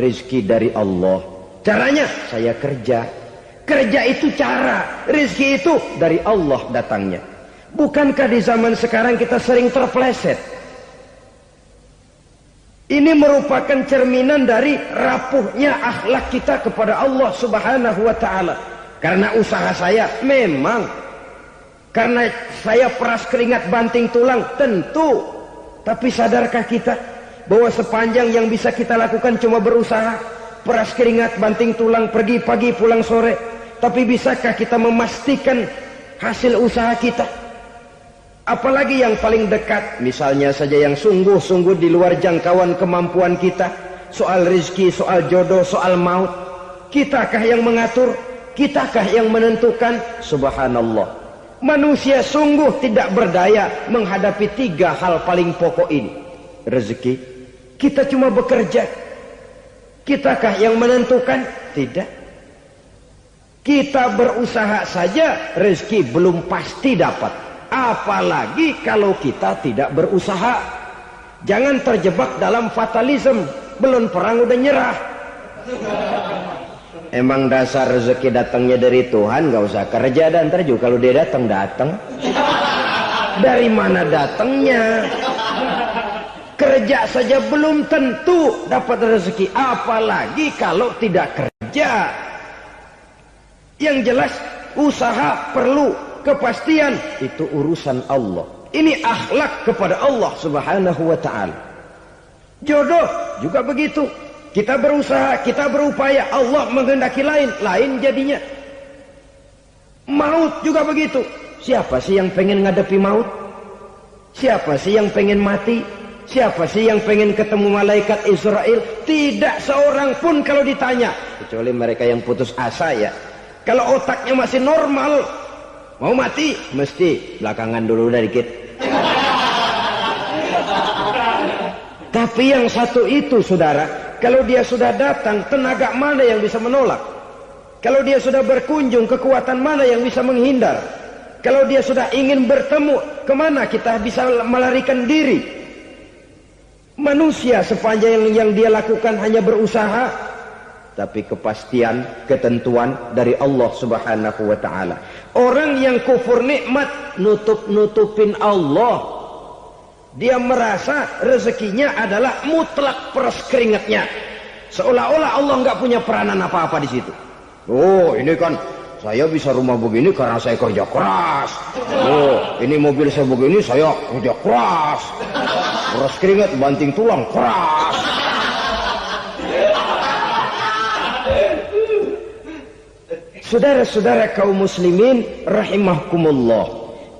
rezeki dari Allah. Caranya saya kerja. Kerja itu cara, rezeki itu dari Allah datangnya. Bukankah di zaman sekarang kita sering terpeleset? Ini merupakan cerminan dari rapuhnya akhlak kita kepada Allah Subhanahu wa ta'ala. Karena usaha saya memang, karena saya peras keringat banting tulang, tentu. Tapi sadarkah kita bahwa sepanjang yang bisa kita lakukan cuma berusaha, peras keringat banting tulang, pergi pagi pulang sore. Tapi bisakah kita memastikan hasil usaha kita? Apalagi yang paling dekat, misalnya saja yang sungguh-sungguh di luar jangkauan kemampuan kita, soal rezeki, soal jodoh, soal maut. Kitakah yang mengatur? Kitakah yang menentukan? Subhanallah. Manusia sungguh tidak berdaya menghadapi 3 hal paling pokok ini. Rezeki, kita cuma bekerja. Kitakah yang menentukan? Tidak. Kita berusaha saja, rezeki belum pasti dapat. Apalagi kalau kita tidak berusaha. Jangan terjebak dalam fatalisme. Belum perang udah nyerah. Emang dasar rezeki datangnya dari Tuhan, gak usah kerja, dan ntar juga kalau dia datang. Dari mana datangnya? Kerja saja belum tentu dapat rezeki, apalagi kalau tidak kerja. Yang jelas usaha perlu. Kepastian itu urusan Allah. Ini akhlak kepada Allah Subhanahu wa ta'ala. Jodoh juga begitu. Kita berusaha, kita berupaya, Allah menghendaki lain jadinya. Maut juga begitu. Siapa sih yang pengen ngadepi maut? Siapa sih yang pengen mati? Siapa sih yang pengen ketemu malaikat Israel? Tidak seorang pun kalau ditanya, kecuali mereka yang putus asa ya. Kalau otaknya masih normal, mau mati, mesti belakangan dulu udah dikit. Tapi yang satu itu saudara, kalau dia sudah datang, tenaga mana yang bisa menolak? Kalau dia sudah berkunjung, kekuatan mana yang bisa menghindar? Kalau dia sudah ingin bertemu, kemana kita bisa melarikan diri? Manusia sepanjang yang dia lakukan hanya berusaha. Tapi kepastian, ketentuan dari Allah Subhanahu wa ta'ala. Orang yang kufur nikmat, nutupin Allah. Dia merasa rezekinya adalah mutlak peras keringatnya. Seolah-olah Allah nggak punya peranan apa-apa di situ. Oh, ini kan saya bisa rumah begini karena saya kerja keras. Oh, ini mobil saya begini, saya kerja keras. Peras keringat, banting tulang, keras. Saudara-saudara kaum muslimin rahimahkumullah.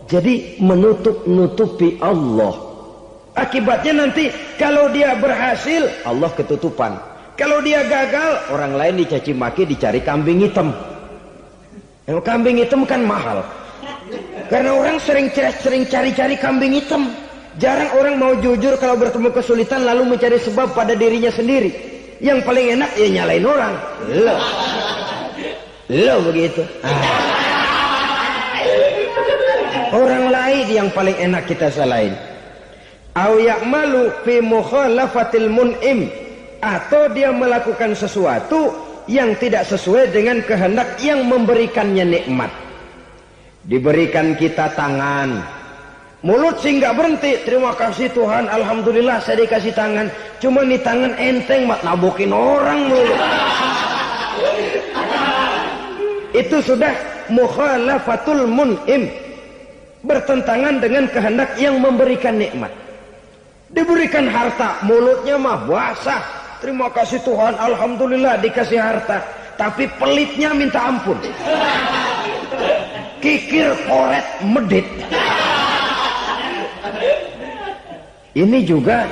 Jadi menutup-nutupi Allah. Akibatnya nanti kalau dia berhasil, Allah ketutupan. Kalau dia gagal, orang lain dicaci maki, dicari kambing hitam. Yang kambing hitam kan mahal. Karena orang sering cari-cari kambing hitam. Jarang orang mau jujur kalau bertemu kesulitan lalu mencari sebab pada dirinya sendiri. Yang paling enak ya nyalain orang. Lo begitu. Orang lain yang paling enak kita salahin. Au ya'malu fi mukhalafatil mun'im, atau dia melakukan sesuatu yang tidak sesuai dengan kehendak yang memberikannya nikmat. Diberikan kita tangan, mulut sih nggak berhenti. Terima kasih Tuhan, alhamdulillah saya dikasih tangan. Cuma nih tangan enteng mat nabokin orang mulu. Itu sudah mukhalafatul mun'im, bertentangan dengan kehendak yang memberikan nikmat. Diberikan harta, mulutnya mah basah. Terima kasih Tuhan, alhamdulillah dikasih harta. Tapi pelitnya minta ampun. Kikir, koret, medit. Ini juga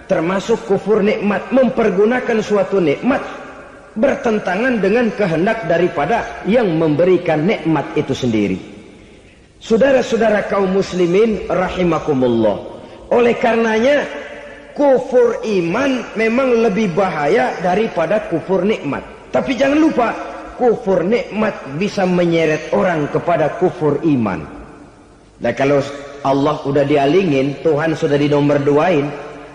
termasuk kufur nikmat, mempergunakan suatu nikmat bertentangan dengan kehendak daripada yang memberikan nikmat itu sendiri. Saudara-saudara kaum muslimin rahimakumullah. Oleh karenanya kufur iman memang lebih bahaya daripada kufur nikmat. Tapi jangan lupa, kufur nikmat bisa menyeret orang kepada kufur iman. Dan kalau Allah udah dialingin, Tuhan sudah dinomor duain,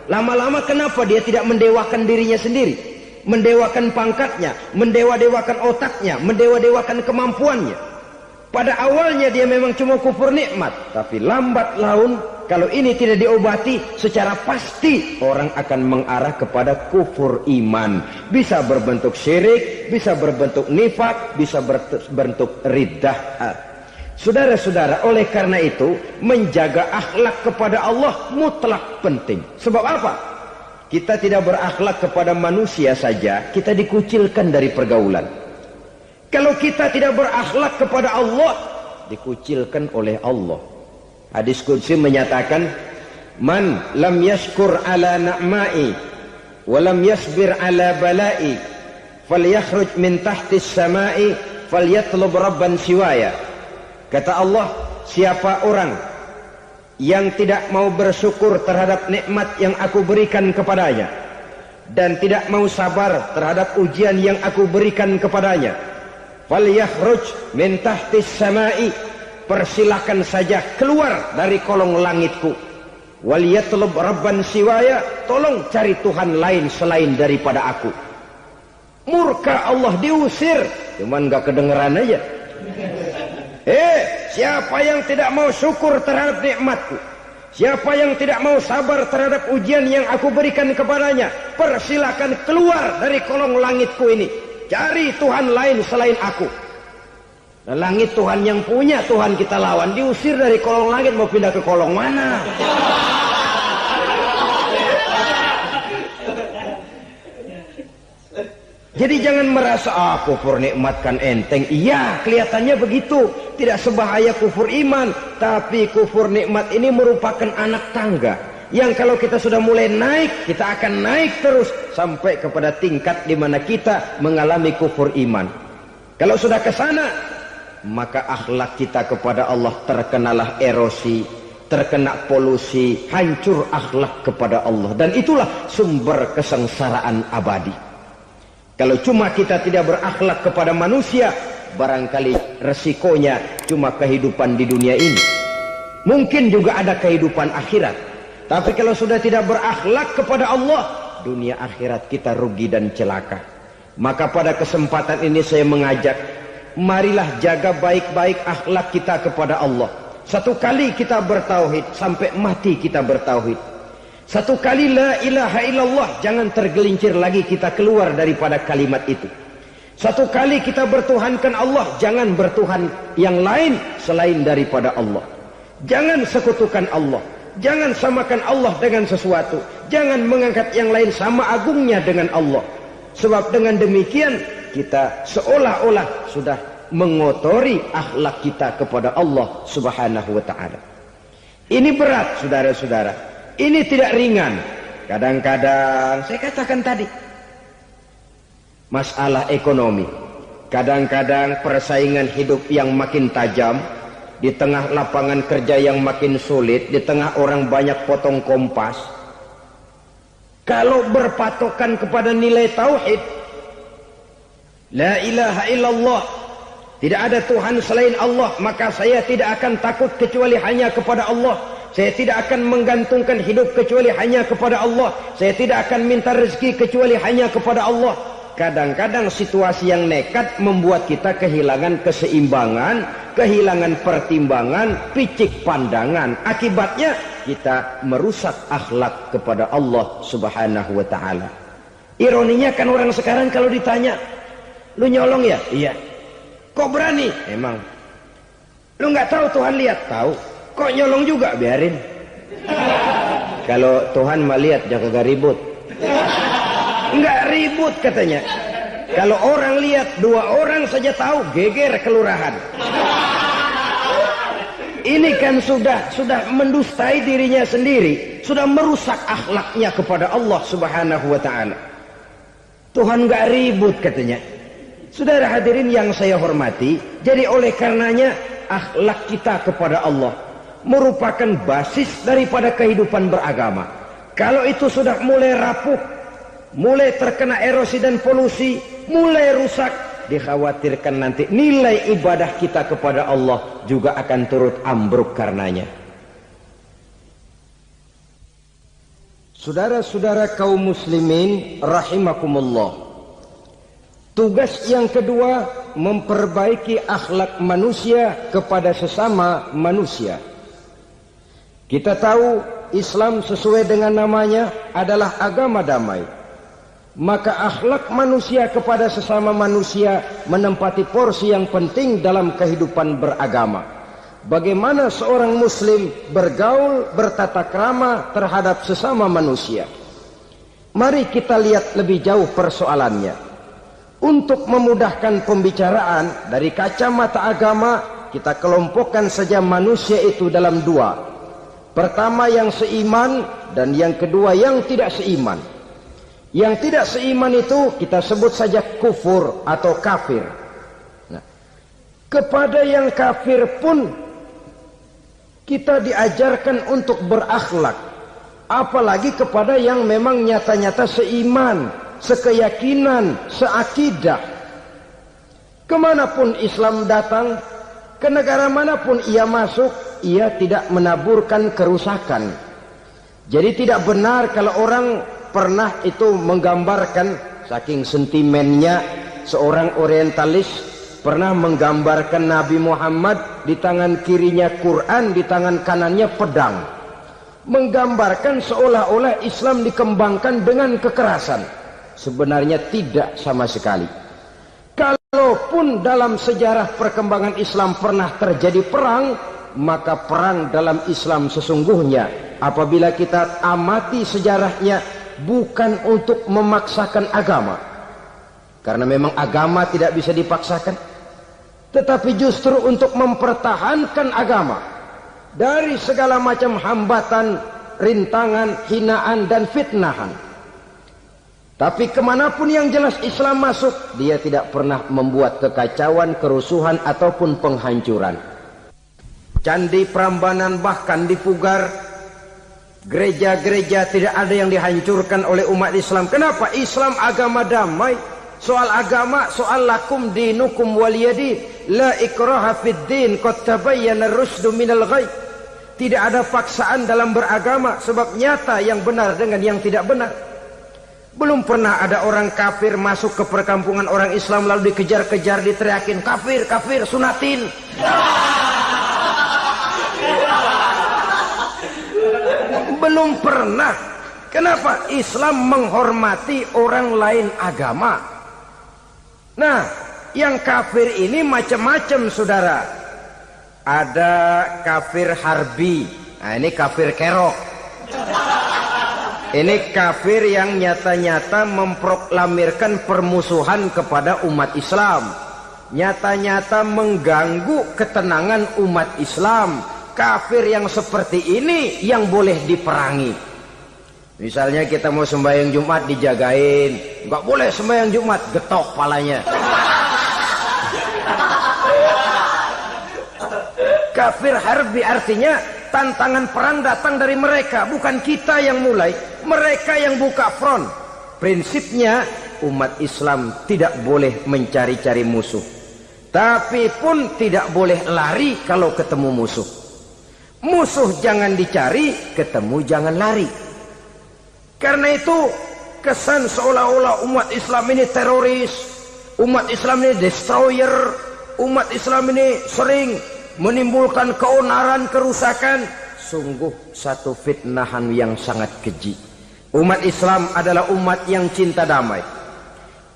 lama-lama kenapa dia tidak mendewakan dirinya sendiri? mendewakan pangkatnya, mendewa-dewakan otaknya, mendewa-dewakan kemampuannya. Pada awalnya dia memang cuma kufur nikmat, tapi lambat laun kalau ini tidak diobati, secara pasti orang akan mengarah kepada kufur iman. Bisa berbentuk syirik, bisa berbentuk nifak, bisa berbentuk riddah. Saudara-saudara, oleh karena itu menjaga akhlak kepada Allah mutlak penting. Sebab apa? Kita tidak berakhlak kepada manusia saja, kita dikucilkan dari pergaulan. Kalau kita tidak berakhlak kepada Allah, dikucilkan oleh Allah. Hadis qudsi menyatakan, man lam yashkur ala na'mai wa lam yasbir ala balai falyakhruj min tahtis samai falyatlub rabban siwaya. Kata Allah, siapa orang yang tidak mau bersyukur terhadap nikmat yang aku berikan kepadanya dan tidak mau sabar terhadap ujian yang aku berikan kepadanya, falyakhruj min tahtis samai, persilakan saja keluar dari kolong langitku, waliyatlub rabban siwaya, tolong cari Tuhan lain selain daripada aku. Murka Allah, diusir, cuman gak kedengeran aja. Siapa yang tidak mau syukur terhadap nikmatku, siapa yang tidak mau sabar terhadap ujian yang aku berikan kepadanya, persilakan keluar dari kolong langitku ini, cari Tuhan lain selain aku. Nah, langit Tuhan yang punya, Tuhan kita lawan, diusir dari kolong langit, mau pindah ke kolong mana? Jadi jangan merasa kufur nikmat kan enteng. Iya, kelihatannya begitu, tidak sebahaya kufur iman. Tapi kufur nikmat ini merupakan anak tangga yang kalau kita sudah mulai naik, kita akan naik terus sampai kepada tingkat di mana kita mengalami kufur iman. Kalau sudah ke sana, maka akhlak kita kepada Allah terkenalah erosi, terkena polusi, hancur akhlak kepada Allah, dan itulah sumber kesengsaraan abadi. Kalau cuma kita tidak berakhlak kepada manusia, barangkali resikonya cuma kehidupan di dunia ini. Mungkin juga ada kehidupan akhirat. Tapi kalau sudah tidak berakhlak kepada Allah, dunia akhirat kita rugi dan celaka. Maka pada kesempatan ini saya mengajak, marilah jaga baik-baik akhlak kita kepada Allah. Satu kali kita bertauhid, sampai mati kita bertauhid. Satu kali la ilaha illallah, jangan tergelincir lagi kita keluar daripada kalimat itu. Satu kali kita bertuhankan Allah, jangan bertuhan yang lain selain daripada Allah. Jangan sekutukan Allah, jangan samakan Allah dengan sesuatu, jangan mengangkat yang lain sama agungnya dengan Allah. Sebab dengan demikian kita seolah-olah sudah mengotori akhlak kita kepada Allah Subhanahu wa ta'ala. Ini berat, saudara-saudara. Ini tidak ringan. Kadang-kadang saya katakan tadi, masalah ekonomi, kadang-kadang persaingan hidup yang makin tajam, di tengah lapangan kerja yang makin sulit, di tengah orang banyak potong kompas. Kalau berpatokan kepada nilai tauhid, la ilaha illallah, tidak ada Tuhan selain Allah, maka saya tidak akan takut kecuali hanya kepada Allah. Saya tidak akan menggantungkan hidup kecuali hanya kepada Allah. Saya tidak akan minta rezeki kecuali hanya kepada Allah. Kadang-kadang situasi yang nekat membuat kita kehilangan keseimbangan, kehilangan pertimbangan, picik pandangan. Akibatnya kita merusak akhlak kepada Allah Subhanahu wa ta'ala. Ironinya kan orang sekarang kalau ditanya, lu nyolong ya? Iya. Kok berani? Emang. Lu nggak tahu Tuhan lihat? Tahu. Kok nyolong juga? Biarin. Kalau Tuhan mah lihat, jangan kagak ribut. Enggak ribut katanya. Kalau orang lihat, 2 orang saja tahu, geger kelurahan. Ini kan sudah mendustai dirinya sendiri, sudah merusak akhlaknya kepada Allah Subhanahu wa ta'ala. Tuhan enggak ribut katanya. Saudara hadirin yang saya hormati, jadi oleh karenanya akhlak kita kepada Allah merupakan basis daripada kehidupan beragama. Kalau itu sudah mulai rapuh, mulai terkena erosi dan polusi, mulai rusak, dikhawatirkan nanti nilai ibadah kita kepada Allah juga akan turut ambruk karenanya. Saudara-saudara kaum muslimin rahimakumullah, Tugas yang kedua, memperbaiki akhlak manusia kepada sesama manusia. Kita tahu Islam sesuai dengan namanya adalah agama damai. Maka akhlak manusia kepada sesama manusia menempati porsi yang penting dalam kehidupan beragama. Bagaimana seorang muslim bergaul, bertata krama terhadap sesama manusia. Mari kita lihat lebih jauh persoalannya. Untuk memudahkan pembicaraan dari kacamata agama, kita kelompokkan saja manusia itu dalam dua. Pertama yang seiman dan yang kedua yang tidak seiman. Yang tidak seiman itu kita sebut saja kufur atau kafir. Nah, kepada yang kafir pun kita diajarkan untuk berakhlak. Apalagi kepada yang memang nyata-nyata seiman, sekeyakinan, seakidah. Kemanapun Islam datang, ke negara manapun ia masuk, ia tidak menaburkan kerusakan. Jadi tidak benar kalau orang pernah itu menggambarkan, saking sentimennya seorang orientalis pernah menggambarkan Nabi Muhammad di tangan kirinya Quran, di tangan kanannya pedang. Menggambarkan seolah-olah Islam dikembangkan dengan kekerasan. Sebenarnya tidak sama sekali. Kalaupun dalam sejarah perkembangan Islam pernah terjadi perang, maka perang dalam Islam sesungguhnya apabila kita amati sejarahnya bukan untuk memaksakan agama, karena memang agama tidak bisa dipaksakan, tetapi justru untuk mempertahankan agama dari segala macam hambatan, rintangan, hinaan dan fitnahan. Tapi kemanapun yang jelas Islam masuk, dia tidak pernah membuat kekacauan, kerusuhan ataupun penghancuran. Candi Prambanan bahkan dipugar, gereja-gereja tidak ada yang dihancurkan oleh umat Islam. Kenapa? Islam agama damai. Soal agama, soal lakum dinukum waliyadin, la ikraha fid din, qad tabayyana ar-rusdu minal ghayy. Tidak ada paksaan dalam beragama, sebab nyata yang benar dengan yang tidak benar. Belum pernah ada orang kafir masuk ke perkampungan orang Islam lalu dikejar-kejar, diteriakin kafir, kafir, sunatin. Belum pernah. Kenapa? Islam menghormati orang lain agama. Nah, yang kafir ini macam-macam, saudara. Ada kafir harbi. Nah, ini kafir kerok. Ini kafir yang nyata-nyata memproklamirkan permusuhan kepada umat Islam. Nyata-nyata mengganggu ketenangan umat Islam. Kafir yang seperti ini yang boleh diperangi. Misalnya kita mau sembahyang Jumat dijagain, nggak boleh sembahyang Jumat, getok palanya. Kafir harbi artinya tantangan perang datang dari mereka, bukan kita yang mulai, mereka yang buka front. Prinsipnya umat Islam tidak boleh mencari-cari musuh, tapi pun tidak boleh lari kalau ketemu musuh. Musuh jangan dicari, ketemu jangan lari. Karena itu kesan seolah-olah umat Islam ini teroris, umat Islam ini destroyer, umat Islam ini sering menimbulkan keonaran, kerusakan. Sungguh satu fitnahan yang sangat keji. Umat Islam adalah umat yang cinta damai.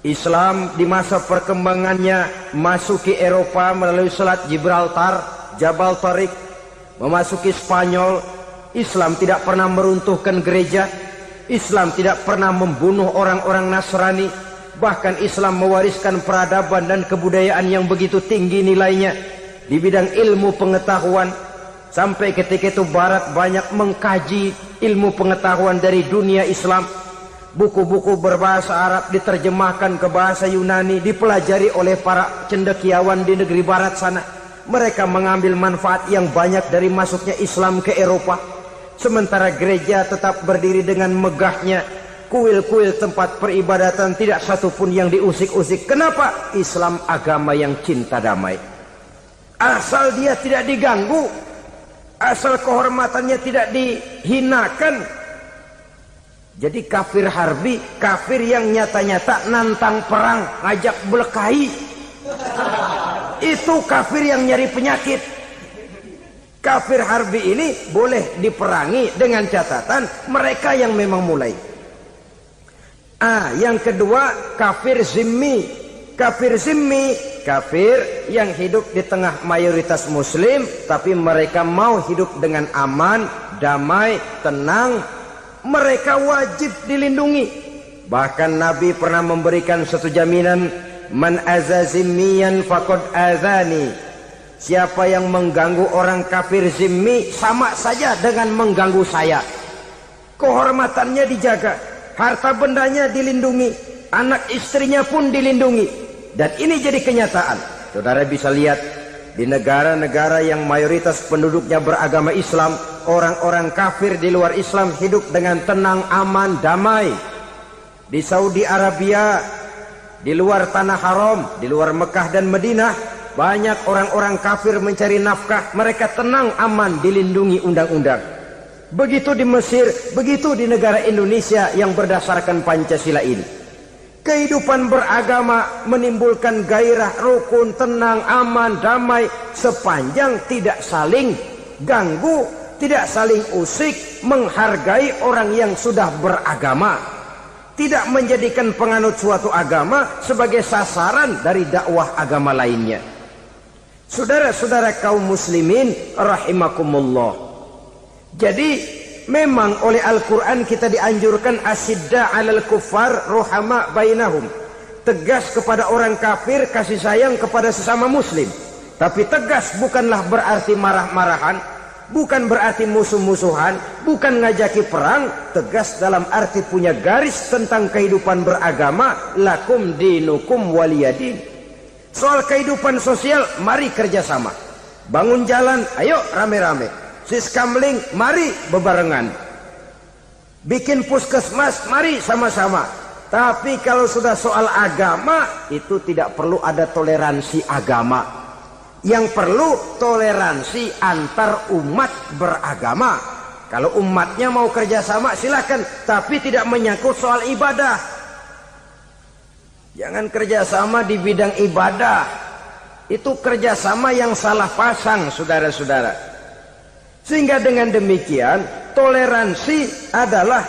Islam di masa perkembangannya masuki Eropa melalui Selat Gibraltar, Jabal Tariq, memasuki Spanyol. Islam tidak pernah meruntuhkan gereja. Islam tidak pernah membunuh orang-orang Nasrani. Bahkan Islam mewariskan peradaban dan kebudayaan yang begitu tinggi nilainya di bidang ilmu pengetahuan. Sampai ketika itu Barat banyak mengkaji ilmu pengetahuan dari dunia Islam. Buku-buku berbahasa Arab diterjemahkan ke bahasa Yunani, dipelajari oleh para cendekiawan di negeri Barat sana. Mereka mengambil manfaat yang banyak dari masuknya Islam ke Eropa. Sementara gereja tetap berdiri dengan megahnya. Kuil-kuil tempat peribadatan tidak satupun yang diusik-usik. Kenapa? Islam agama yang cinta damai. Asal dia tidak diganggu, asal kehormatannya tidak dihinakan, Jadi kafir harbi, kafir yang nyata-nyata nantang perang, ngajak berkelahi. Itu kafir yang nyari penyakit. Kafir harbi ini boleh diperangi dengan catatan mereka yang memang mulai. Yang kedua kafir zimmi. Kafir zimmi, kafir yang hidup di tengah mayoritas muslim, tapi mereka mau hidup dengan aman, damai, tenang. Mereka wajib dilindungi. Bahkan Nabi pernah memberikan satu jaminan, man azazimiyan faqad azani. Siapa yang mengganggu orang kafir zimmi sama saja dengan mengganggu saya. Kehormatannya dijaga, harta bendanya dilindungi, anak istrinya pun dilindungi. Dan ini jadi kenyataan. Saudara bisa lihat di negara-negara yang mayoritas penduduknya beragama Islam, orang-orang kafir di luar Islam hidup dengan tenang, aman, damai. Di Saudi Arabia, di luar tanah haram, di luar Mekah dan Madinah, banyak orang-orang kafir mencari nafkah. Mereka tenang, aman, dilindungi undang-undang. Begitu di Mesir, begitu di negara Indonesia yang berdasarkan Pancasila ini. Kehidupan beragama menimbulkan gairah, rukun, tenang, aman, damai, sepanjang tidak saling ganggu, tidak saling usik, menghargai orang yang sudah beragama, tidak menjadikan penganut suatu agama sebagai sasaran dari dakwah agama lainnya. Saudara-saudara kaum muslimin rahimakumullah. Jadi memang oleh Al-Quran kita dianjurkan asyidda 'alal kuffar ruhama bainahum. Tegas kepada orang kafir, kasih sayang kepada sesama muslim. Tapi tegas bukanlah berarti marah-marahan, bukan berarti musuh-musuhan, bukan ngajaki perang. Tegas dalam arti punya garis tentang kehidupan beragama, lakum dinukum waliyadin. Soal kehidupan sosial, mari kerjasama. Bangun jalan, ayo rame-rame. Siskamling, mari bebarengan. Bikin puskesmas, mari sama-sama. Tapi kalau sudah soal agama, itu tidak perlu ada toleransi agama. Yang perlu toleransi antar umat beragama. Kalau umatnya mau kerjasama silakan, tapi tidak menyangkut soal ibadah. Jangan kerjasama di bidang ibadah. Itu kerjasama yang salah pasang, saudara-saudara. Sehingga dengan demikian toleransi adalah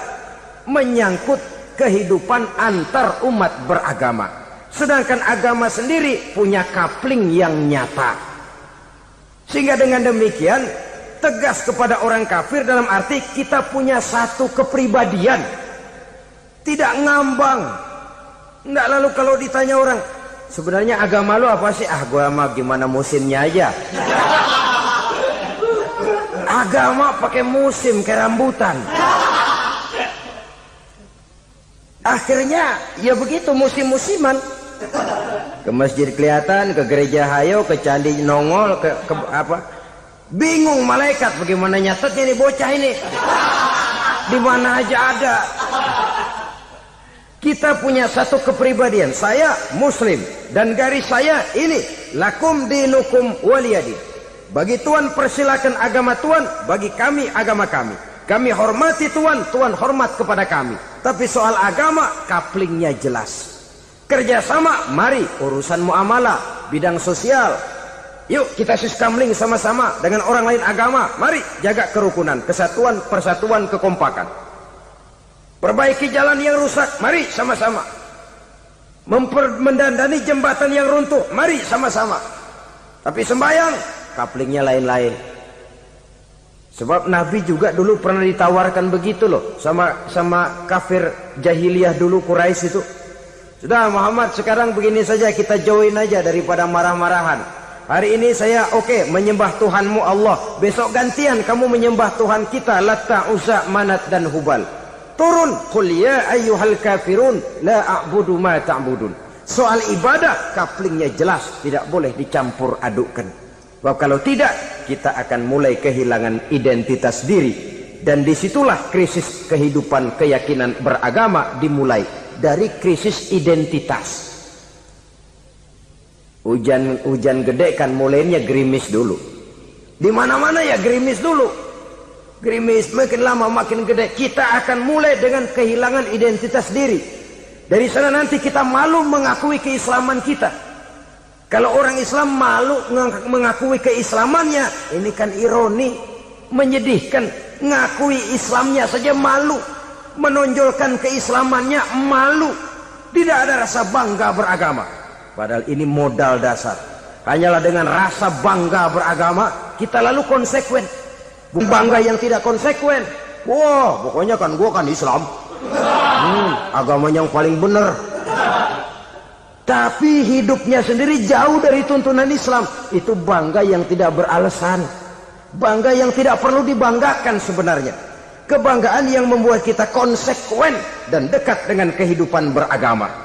menyangkut kehidupan antar umat beragama. Sedangkan agama sendiri punya kapling yang nyata. Sehingga dengan demikian tegas kepada orang kafir dalam arti kita punya satu kepribadian. Tidak ngambang. Enggak, lalu kalau ditanya orang, sebenarnya agama lu apa sih? Gua mah gimana musimnya aja. Agama pakai musim kayak rambutan. Akhirnya ya begitu, musim-musiman. Ke masjid kelihatan, ke gereja hayo, ke candi nongol, ke apa? Bingung malaikat bagaimana nyatetnya nih bocah ini. Di mana aja ada. Kita punya satu kepribadian. Saya muslim dan garis saya ini, lakum dinukum waliyadin. Bagi Tuhan persilakan agama Tuhan, bagi kami agama kami. Kami hormati Tuhan, Tuhan hormat kepada kami. Tapi soal agama, kaplingnya jelas. Kerjasama, mari urusan muamalah, bidang sosial. Yuk kita siskamling sama-sama dengan orang lain agama. Mari jaga kerukunan, kesatuan, persatuan, kekompakan. Perbaiki jalan yang rusak, mari sama-sama. Mendandani jembatan yang runtuh, mari sama-sama. Tapi sembahyang, kaplingnya lain-lain. Sebab Nabi juga dulu pernah ditawarkan begitu loh sama kafir jahiliyah dulu, Quraisy itu. Sudah Muhammad, sekarang begini saja, kita join aja daripada marah-marahan. Hari ini saya oke menyembah Tuhanmu Allah, besok gantian kamu menyembah Tuhan kita Latta, Uzza, Manat dan Hubal. Turun, qul ya ayyuhal kafirun la a'budu ma ta'budun. Soal ibadah kaplingnya jelas, tidak boleh dicampur adukkan. Sebab kalau tidak, kita akan mulai kehilangan identitas diri. Dan disitulah krisis kehidupan keyakinan beragama dimulai. Dari krisis identitas. Hujan gede kan mulainya gerimis dulu. Di mana-mana ya gerimis dulu. gerimis makin lama makin gede, kita akan mulai dengan kehilangan identitas diri. Dari sana nanti kita malu mengakui keislaman kita. Kalau orang Islam malu mengakui keislamannya, ini kan ironi, menyedihkan. Ngakui Islamnya saja malu, menonjolkan keislamannya malu, tidak ada rasa bangga beragama. Padahal ini modal dasar. Hanyalah dengan rasa bangga beragama kita lalu konsekuen. Bangga yang tidak konsekuen, wah pokoknya kan gua kan Islam, agama yang paling benar. Tapi hidupnya sendiri jauh dari tuntunan Islam. Itu bangga yang tidak beralasan, bangga yang tidak perlu dibanggakan sebenarnya. Kebanggaan yang membuat kita konsekuen dan dekat dengan kehidupan beragama.